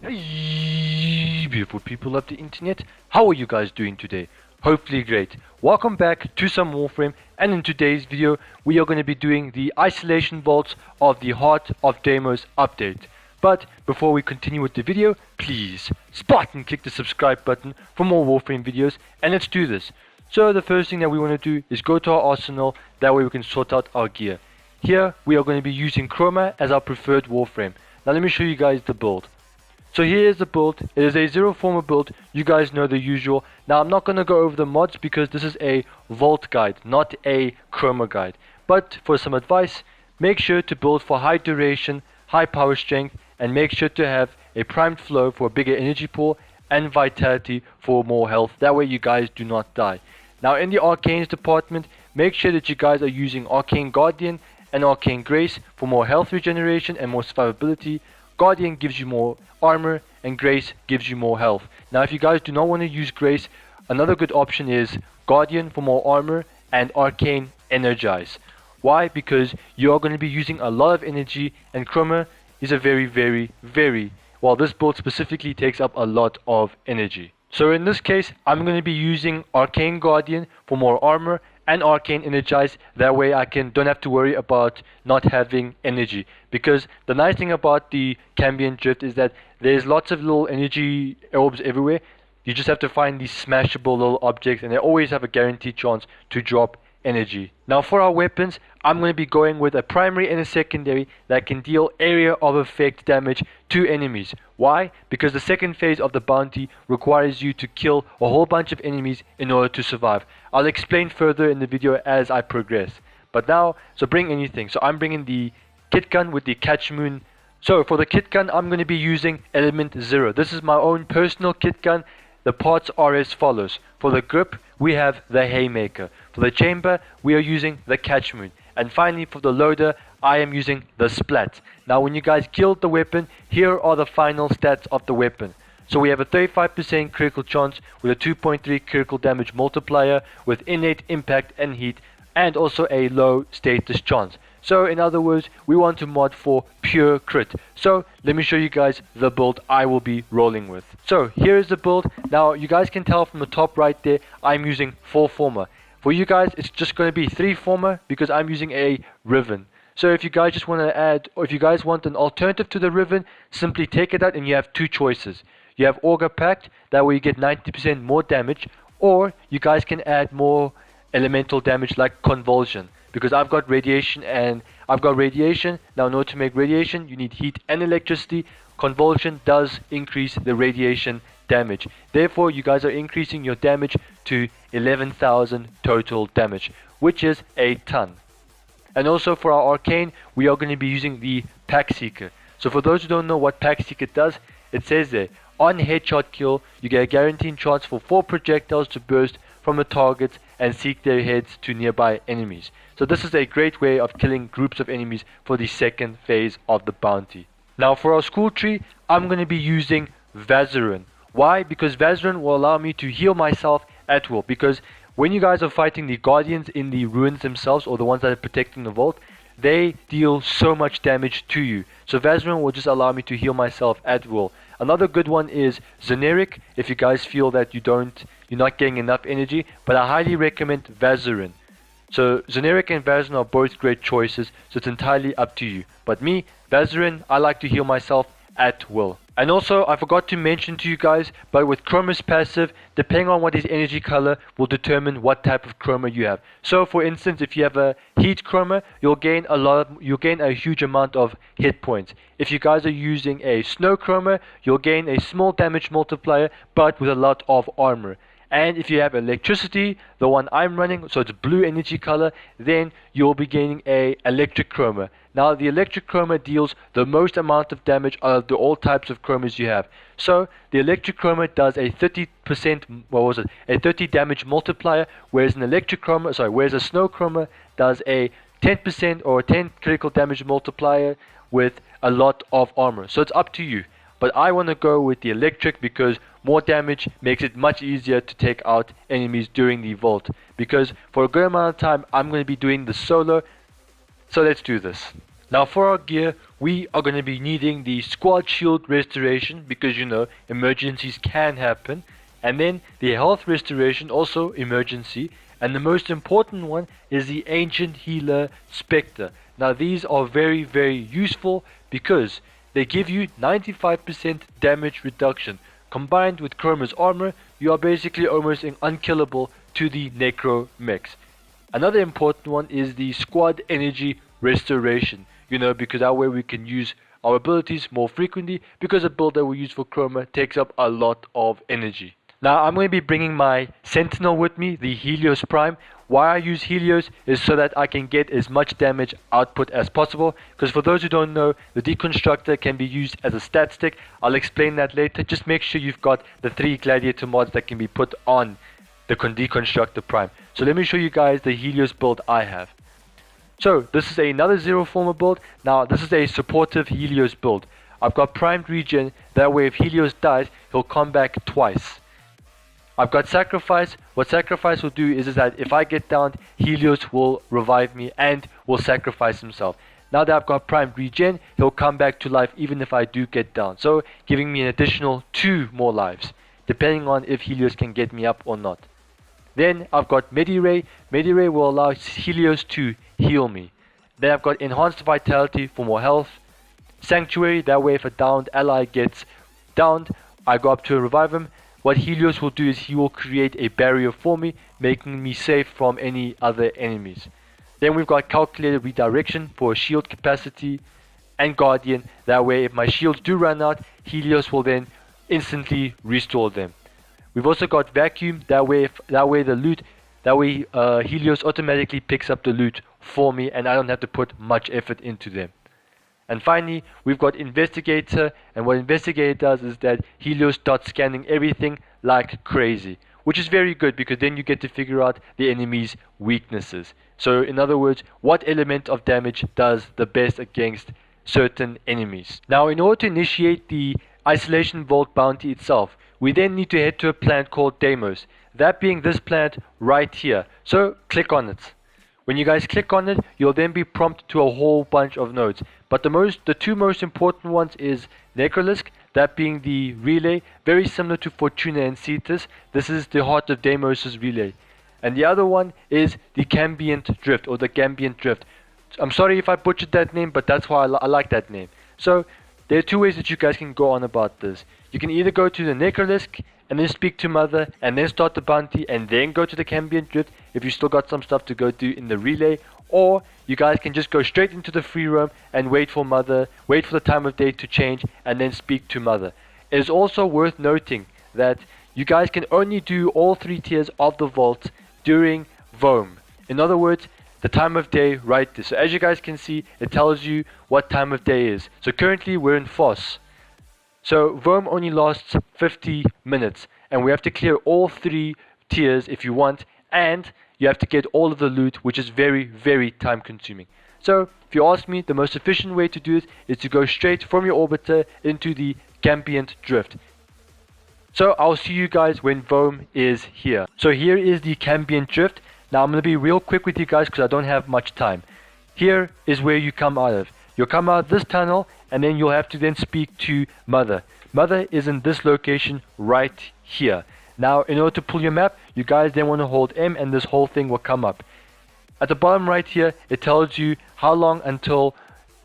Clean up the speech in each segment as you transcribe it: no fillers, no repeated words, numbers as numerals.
Hey, beautiful people of the internet, how are you guys doing today? Hopefully great. Welcome back to some Warframe, and in today's video we are going to be doing the isolation vaults of the Heart of Deimos update. But before we continue with the video, please Spartan click the subscribe button for more Warframe videos, and let's do this. So the first thing that we want to do is go to our arsenal, that way we can sort out our gear. Here we are going to be using Chroma as our preferred Warframe. Now let me show you guys the build. So here is the build. It is a zero former build. You guys know the usual. Now I'm not going to go over the mods because this is a vault guide, not a Chroma guide. But for some advice, make sure to build for high duration, high power strength, and make sure to have a primed flow for a bigger energy pool and vitality for more health. That way you guys do not die. Now in the Arcanes department, make sure that you guys are using Arcane Guardian and Arcane Grace for more health regeneration and more survivability. Guardian gives you more armor and Grace gives you more health. Now if you guys do not want to use Grace, another good option is Guardian for more armor and Arcane Energize. Why? Because you are going to be using a lot of energy, and Chroma is a very, well, this build specifically takes up a lot of energy. So in this case, I'm going to be using Arcane Guardian for more armor and Arcane Energize. That way I don't have to worry about not having energy. Because the nice thing about the Cambium Drift is that there's lots of little energy orbs everywhere. You just have to find these smashable little objects, and they always have a guaranteed chance to drop energy. Now for our weapons, I'm going to be going with a primary and a secondary that can deal area of effect damage to enemies. Why? Because the second phase of the bounty requires you to kill a whole bunch of enemies in order to survive. I'll explain further in the video as I progress. But now, so bring anything. So I'm bringing the kit gun with the catch moon. So for the kit gun, I'm going to be using element 0. This is my own personal kit gun. The parts are as follows. For the grip, we have the haymaker. For the chamber, we are using the catch moon. And finally, for the loader, I am using the splat. Now when you guys killed the weapon, here are the final stats of the weapon. So we have a 35% critical chance with a 2.3 critical damage multiplier with innate impact and heat, and also a low status chance. So in other words, we want to mod for pure crit. So let me show you guys the build I will be rolling with. So here is the build. Now you guys can tell from the top right there, I'm using 4 former. For you guys, it's just going to be 3 former because I'm using a Riven. So if you guys just want to add, or if you guys want an alternative to the Riven, simply take it out and you have 2 choices. You have Augur Pact, that way you get 90% more damage, or you guys can add more elemental damage like Convulsion. Because I've got radiation and I've got radiation. Now in order to make radiation, you need heat and electricity. Convulsion does increase the radiation damage. Therefore, you guys are increasing your damage to 11,000 total damage, which is a ton. And also for our arcane, we are going to be using the Pack Seeker. So for those who don't know what Pack Seeker does, it says there, on headshot kill, you get a guaranteed chance for 4 projectiles to burst from the targets and seek their heads to nearby enemies. So this is a great way of killing groups of enemies for the second phase of the bounty. Now for our school tree, I'm going to be using Vazarin. Why? Because Vazarin will allow me to heal myself at will. Because when you guys are fighting the guardians in the ruins themselves, or the ones that are protecting the vault, they deal so much damage to you. So Vazarin will just allow me to heal myself at will. Another good one is Generic, if you guys feel that you're not getting enough energy, but I highly recommend Vazarin. So Generic and Vazarin are both great choices, so it's entirely up to you. But me, Vazarin, I like to heal myself at will. And also, I forgot to mention to you guys, but with Chroma's passive, depending on what his energy color will determine what type of Chroma you have. So for instance, if you have a heat Chroma, you'll gain a huge amount of hit points. If you guys are using a snow Chroma, you'll gain a small damage multiplier, but with a lot of armor. And if you have electricity, the one I'm running, so it's blue energy color, then you'll be gaining a electric Chroma. Now the electric Chroma deals the most amount of damage out of all types of Chromas you have. So the electric Chroma does a 30%, a 30 damage multiplier, whereas a snow Chroma does a 10% or a 10 critical damage multiplier with a lot of armor. So it's up to you. But I want to go with the electric because more damage makes it much easier to take out enemies during the vault. Because for a good amount of time, I'm going to be doing the solo. So let's do this. Now for our gear, we are going to be needing the squad shield restoration because you know emergencies can happen, and then the health restoration, also emergency, and the most important one is the ancient healer spectre. Now these are very useful because they give you 95% damage reduction. Combined with Chroma's armor, you are basically almost unkillable to the necro mechs. Another important one is the squad energy restoration, you know, because that way we can use our abilities more frequently because a build that we use for Chroma takes up a lot of energy. Now I'm going to be bringing my Sentinel with me, the Helios Prime. Why I use Helios is so that I can get as much damage output as possible, because for those who don't know, the Deconstructor can be used as a stat stick. I'll explain that later. Just make sure you've got the 3 Gladiator mods that can be put on the Deconstructor Prime. So let me show you guys the Helios build I have. So this is another Zero Former build. Now this is a supportive Helios build. I've got primed regen, that way if Helios dies, he'll come back twice. I've got Sacrifice. What Sacrifice will do is that if I get downed, Helios will revive me and will sacrifice himself. Now that I've got primed regen, he'll come back to life even if I do get down. So giving me an additional 2 more lives, depending on if Helios can get me up or not. Then I've got Mediray. Mediray will allow Helios to heal me. Then I've got Enhanced Vitality for more health. Sanctuary, that way if a downed ally gets downed, I go up to revive him. What Helios will do is he will create a barrier for me, making me safe from any other enemies. Then we've got Calculated Redirection for shield capacity, and Guardian, that way if my shields do run out, Helios will then instantly restore them. We've also got Vacuum, that way Helios automatically picks up the loot for me and I don't have to put much effort into them. And finally, we've got Investigator, and what Investigator does is that Helios starts scanning everything like crazy, which is very good because then you get to figure out the enemy's weaknesses. So in other words, what element of damage does the best against certain enemies. Now in order to initiate the Isolation Vault bounty itself, we then need to head to a planet called Deimos, that being this planet right here. So click on it. When you guys click on it, you'll then be prompted to a whole bunch of nodes. But the 2 most important ones is Necrolisk, that being the relay, very similar to Fortuna and Cetus. This is the heart of Deimos' relay. And the other one is the Cambium Drift, or the Cambium Drift. I'm sorry if I butchered that name, but that's why I like that name. So there are 2 ways that you guys can go on about this. You can either go to the Necrolisk and then speak to Mother and then start the bounty and then go to the Cambium Drift if you still got some stuff to go do in the relay, or you guys can just go straight into the free roam and wait for the time of day to change and then speak to Mother. It is also worth noting that you guys can only do all 3 tiers of the vault during Vom. In other words, the time of day right there. So as you guys can see, it tells you what time of day is. So currently we're in Foss. So Vom only lasts 50 minutes and we have to clear all 3 tiers if you want, and you have to get all of the loot, which is very time consuming. So if you ask me, the most efficient way to do it is to go straight from your orbiter into the Cambium Drift. So I'll see you guys when Vom is here. So here is the Cambium Drift. Now I'm going to be real quick with you guys because I don't have much time. Here is where you come out of. You'll come out of this tunnel and then you'll have to then speak to Mother. Mother is in this location right here. Now in order to pull your map, you guys then want to hold M and this whole thing will come up. At the bottom right here, it tells you how long until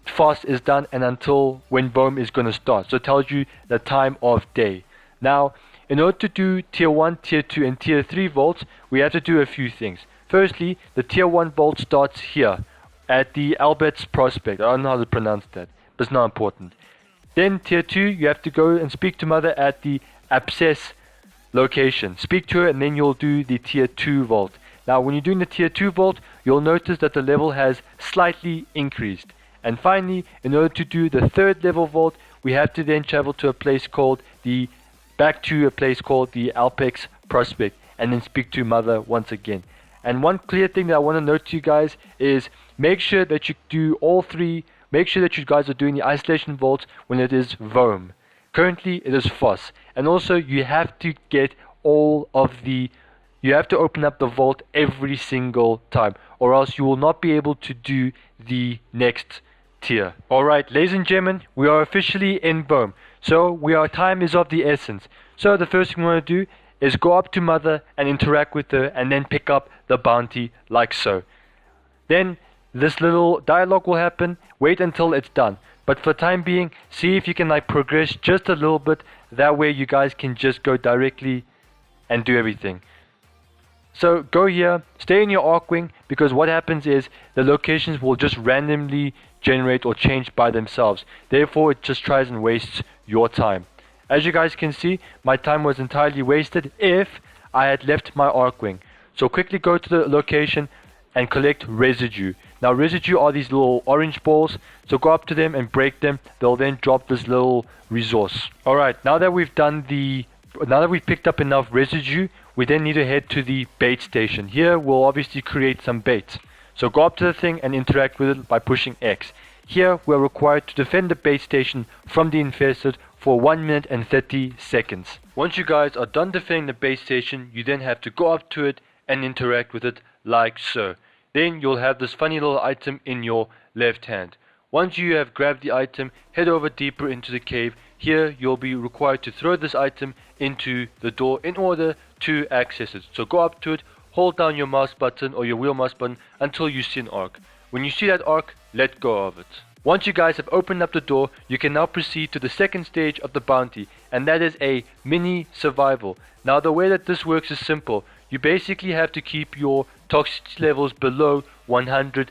fast is done and until when Vom is going to start. So it tells you the time of day. Now in order to do tier 1, tier 2 and tier 3 vaults, we have to do a few things. Firstly, the tier 1 vault starts here at the Albert's Prospect. I don't know how to pronounce that, but it's not important. Then tier 2, you have to go and speak to Mother at the Abscess location. Speak to her and then you'll do the tier 2 vault. Now when you're doing the tier 2 vault, you'll notice that the level has slightly increased. And finally, in order to do the 3rd level vault, we have to then travel to a place called the Alpex Prospect and then speak to Mother once again. And one clear thing that I want to note to you guys is make sure that you do all 3. Make sure that you guys are doing the isolation vaults when it is Vom. Currently it is Foss. And also you have to get you have to open up the vault every single time, or else you will not be able to do the next tier. Alright, ladies and gentlemen, we are officially in Boom. So time is of the essence. So the first thing we want to do is go up to Mother and interact with her and then pick up the bounty like so. Then this little dialogue will happen. Wait until it's done. But for the time being, see if you can progress just a little bit. That way you guys can just go directly and do everything. So go here, stay in your Arcwing, because what happens is the locations will just randomly generate or change by themselves. Therefore it just tries and wastes your time. As you guys can see, my time was entirely wasted if I had left my Arcwing. So quickly go to the location and collect residue. Now residue are these little orange balls, so go up to them and break them. They'll then drop this little resource. Alright, now that we've picked up enough residue, we then need to head to the bait station. Here we'll obviously create some bait. So go up to the thing and interact with it by pushing X. Here we're required to defend the bait station from the infested for 1 minute and 30 seconds. Once you guys are done defending the bait station, you then have to go up to it and interact with it like so. Then you'll have this funny little item in your left hand. Once you have grabbed the item, head over deeper into the cave. Here you'll be required to throw this item into the door in order to access it. So go up to it, hold down your mouse button or your wheel mouse button until you see an arc. When you see that arc, let go of it. Once you guys have opened up the door, you can now proceed to the second stage of the bounty, and that is a mini survival. Now the way that this works is simple. You basically have to keep your toxicity levels below 100%.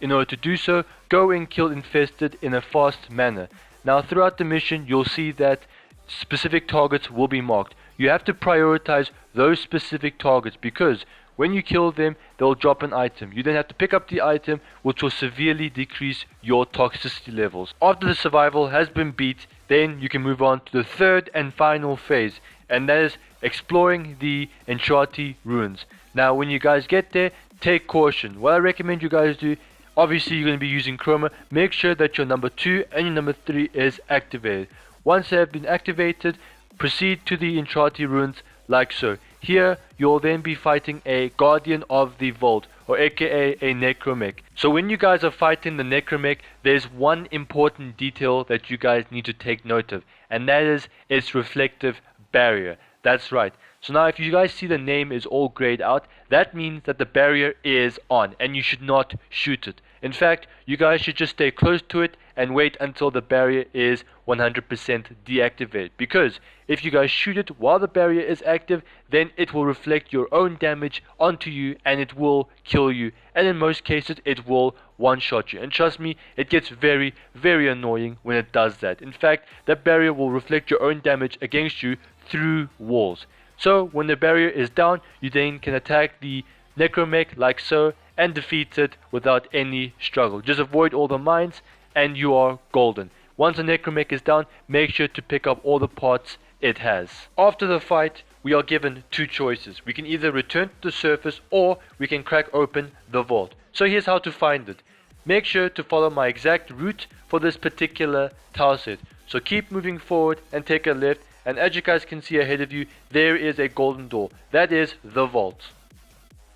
In order to do so, go and kill infested in a fast manner. Now throughout the mission, you'll see that specific targets will be marked. You have to prioritize those specific targets because when you kill them, they'll drop an item. You then have to pick up the item, which will severely decrease your toxicity levels. After the survival has been beat, then you can move on to the third and final phase, and that is exploring the Enchanti ruins. Now when you guys get there, take caution. What I recommend you guys do, obviously you're going to be using chroma. Make sure that your number 2 and your number 3 is activated. Once they have been activated, proceed to the Enchanti ruins like so. Here you'll then be fighting a guardian of the vault, or aka a necromech. So when you guys are fighting the necromech, there's one important detail that you guys need to take note of, and that is its reflective barrier. That's right. So now if you guys see the name is all grayed out, that means that the barrier is on and you should not shoot it. In fact, you guys should just stay close to it and wait until the barrier is 100% deactivated, because if you guys shoot it while the barrier is active, then it will reflect your own damage onto you and it will kill you, and in most cases it will one-shot you. And trust me, it gets very, very annoying when it does that. In fact, that barrier will reflect your own damage against you through walls. So when the barrier is down, you then can attack the necromech like so and defeat it without any struggle. Just avoid all the mines and you are golden. Once the necromech is down, make sure to pick up all the parts it has. After the fight, we are given two choices. We can either return to the surface or we can crack open the vault. So here's how to find it. Make sure to follow my exact route for this particular tile set. So keep moving forward and take a left, and as you guys can see ahead of you, there is a golden door. That is the vault.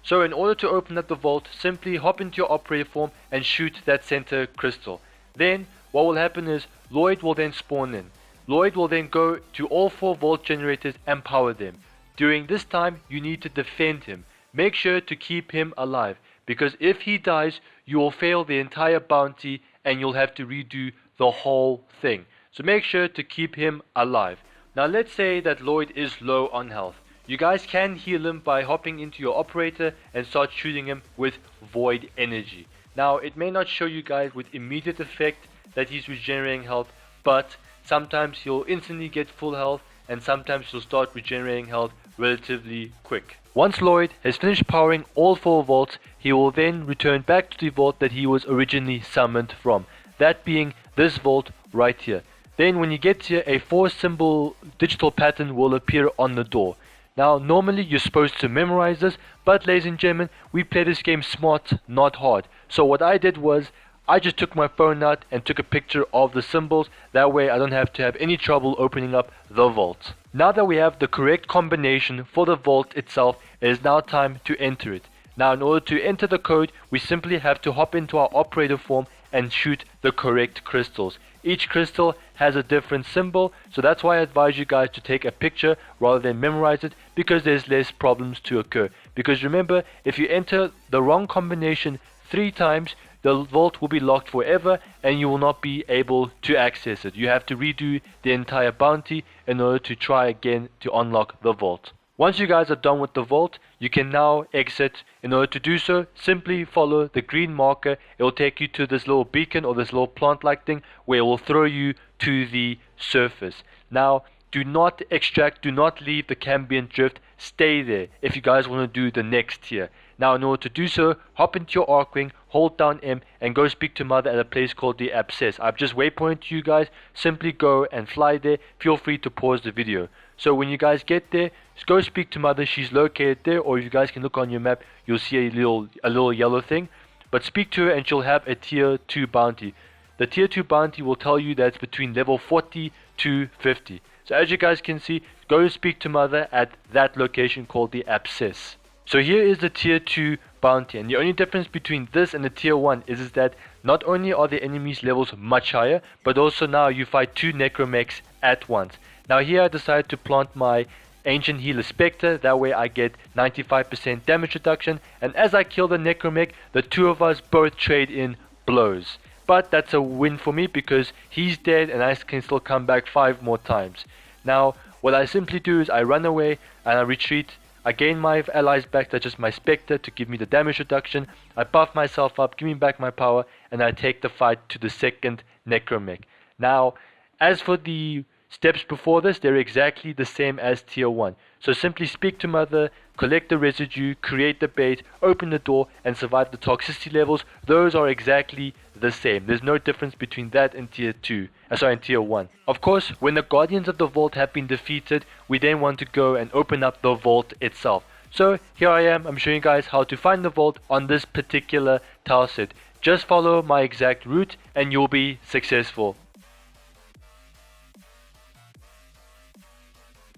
So in order to open up the vault, simply hop into your operator form and shoot that center crystal. Then what will happen is Lloyd will then spawn in. Lloyd will then go to all 4 vault generators and power them. During this time, you need to defend him. Make sure to keep him alive, because if he dies, you will fail the entire bounty and you'll have to redo the whole thing. So make sure to keep him alive. Now let's say that Lloyd is low on health. You guys can heal him by hopping into your operator and start shooting him with void energy. Now it may not show you guys with immediate effect that he's regenerating health, but sometimes he'll instantly get full health and sometimes he'll start regenerating health relatively quick. Once Lloyd has finished powering all 4 vaults, he will then return back to the vault that he was originally summoned from, that being this vault right here. Then when you get here, a 4-symbol digital pattern will appear on the door. Now normally you're supposed to memorize this, but ladies and gentlemen, we play this game smart, not hard. So what I did was, I just took my phone out and took a picture of the symbols. That way I don't have to have any trouble opening up the vault. Now that we have the correct combination for the vault itself, it is now time to enter it. Now in order to enter the code, we simply have to hop into our operator form and shoot the correct crystals. Each crystal has a different symbol, so that's why I advise you guys to take a picture rather than memorize it, because there's less problems to occur. Because remember, if you enter the wrong combination 3 times, the vault will be locked forever and you will not be able to access it. You have to redo the entire bounty in order to try again to unlock the vault. Once you guys are done with the vault, you can now exit. In order to do so, simply follow the green marker. It will take you to this little beacon or this little plant like thing where it will throw you to the surface. Now, do not extract, do not leave the Cambium Drift, stay there if you guys want to do the next tier. Now in order to do so, hop into your Archwing, hold down M and go speak to Mother at a place called the Abscess. I've just waypointed to you guys, simply go and fly there. Feel free to pause the video. So when you guys get there, just go speak to Mother, she's located there, or if you guys can look on your map, you'll see a little yellow thing. But speak to her and she'll have a tier 2 bounty. The tier 2 bounty will tell you that it's between level 40 to 50. So as you guys can see, go speak to Mother at that location called the Abscess. So here is the tier 2 bounty, and the only difference between this and the tier 1 is that not only are the enemies levels much higher, but also now you fight 2 necromechs at once. Now here I decided to plant my Ancient Healer Spectre, that way I get 95% damage reduction, and as I kill the necromech, the 2 of us both trade in blows. But that's a win for me because he's dead and I can still come back 5 more times. Now what I simply do is I run away and I retreat. I gain my allies back, such as my Spectre, to give me the damage reduction. I buff myself up, give me back my power, and I take the fight to the second necromech. Now, as for the steps before this, they're exactly the same as tier 1. So simply speak to Mother, collect the residue, create the bait, open the door, and survive the toxicity levels. Those are exactly the same. There's no difference between that and tier 2. And tier 1. Of course, when the Guardians of the Vault have been defeated, we then want to go and open up the vault itself. So here I am, I'm showing you guys how to find the vault on this particular tile set. Just follow my exact route and you'll be successful.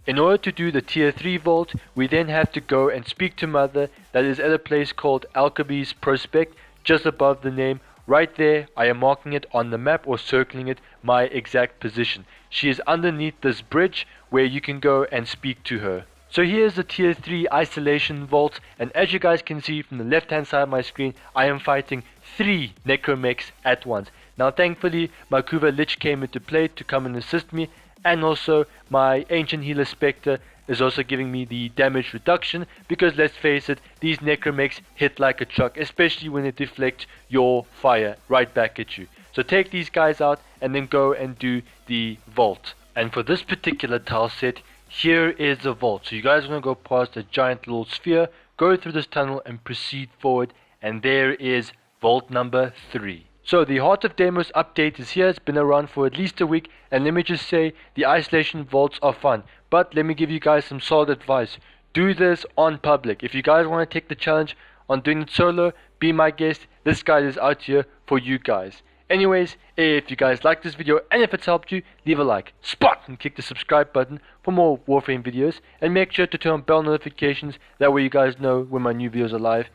In order to do the tier 3 vault, we then have to go and speak to Mother, that is at a place called Alchemy's Prospect, just above the name. Right there, I am marking it on the map or circling it, my exact position. She is underneath this bridge where you can go and speak to her. So here's the tier 3 isolation vault, and as you guys can see from the left hand side of my screen, I am fighting 3 necromechs at once. Now thankfully, my Kuva Lich came into play to come and assist me, and also my Ancient Healer Spectre is also giving me the damage reduction, because let's face it, these necromechs hit like a truck, especially when they deflect your fire right back at you. So take these guys out and then go and do the vault. And for this particular tile set, here is the vault. So you guys want to go past a giant little sphere, go through this tunnel and proceed forward, and there is vault number 3. So the Heart of Deimos update is here. It's been around for at least a week, and let me just say, the isolation vaults are fun. But let me give you guys some solid advice. Do this on public. If you guys want to take the challenge on doing it solo, be my guest. This guide is out here for you guys. Anyways, if you guys like this video and if it's helped you, leave a like, spot, and click the subscribe button for more Warframe videos, and make sure to turn on bell notifications. That way you guys know when my new videos are live.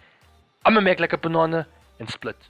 I'm gonna make like a banana and split.